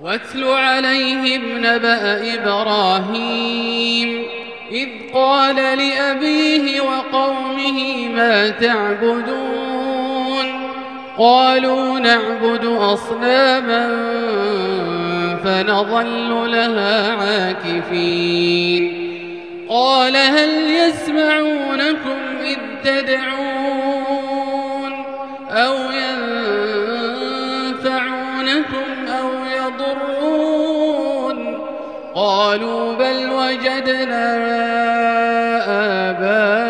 واتل عليهم نبأ إبراهيم إذ قال لأبيه وقومه ما تعبدون قالوا نعبد أصناما فنظل لها عاكفين قال هل يسمعونكم إذ تدعون أو ينفعونكم أو يضرون قالوا بل وجدنا آباءنا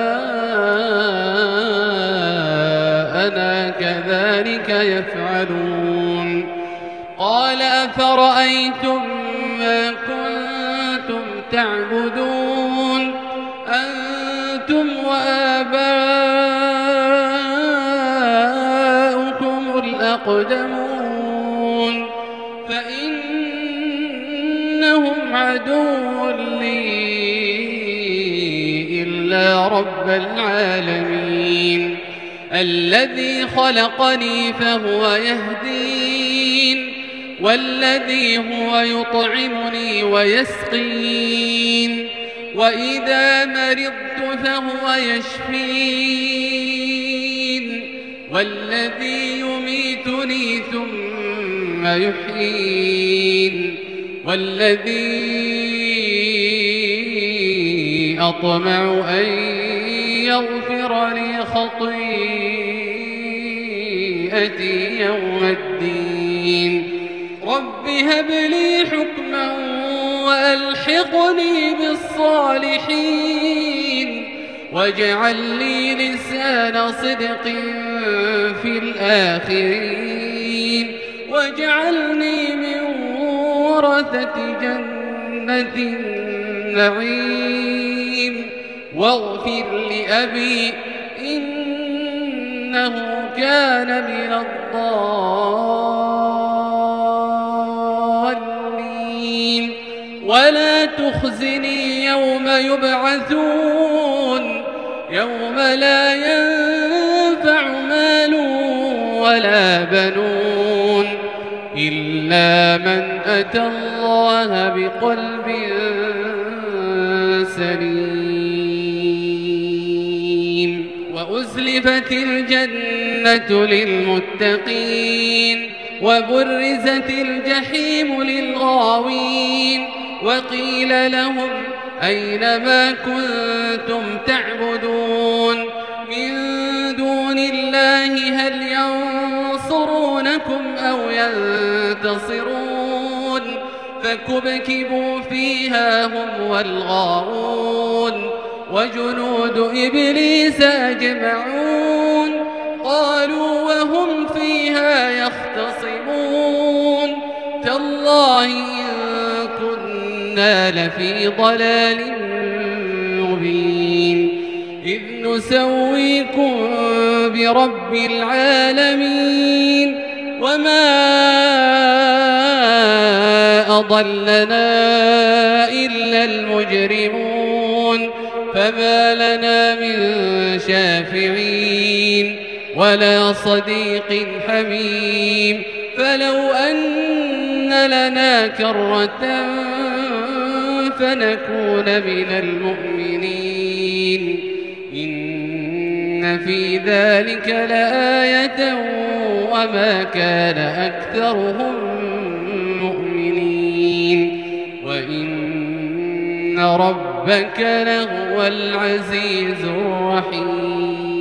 كذلك يفعلون قال أفرأيتم ما كنتم تعبدون أنتم وآباؤكم الأقدمون فإنهم عدو لي إلا رب العالمين الذي خلقني فهو يهدين والذي هو يطعمني ويسقين وإذا مرضت فهو يشفين والذي يميتني ثم يحيين والذي أطمع أن يغفر لي خطيئتي يوم الدين رب هب لي حكما وألحقني بالصالحين واجعل لي لسان صدق في الآخرين واجعلني من ورثة جنة النعيم واغفر لأبي إنه كان من الضالين ولا تخزني يوم يبعثون يوم لا ينفع مال ولا بنون إلا من أتى الله بقلب سليم وأزلفت الجنة للمتقين وبرزت الجحيم للغاوين وقيل لهم أين ما كنتم تعبدون من دون الله هل ينصرونكم أو ينتصرون فكبكبوا فيها هم والغاوون وجنود إبليس أجمعون قالوا وهم فيها يختصمون تالله إن كنا لفي ضلال مبين إذ نسويكم برب العالمين وما أضلنا إلا المجرمون فما لنا من شافعين ولا صديق حميم فلو أن لنا كرة فنكون من المؤمنين إن في ذلك لآية وما كان أكثرهم مؤمنين وإن ربك لهو العزيز الرحيم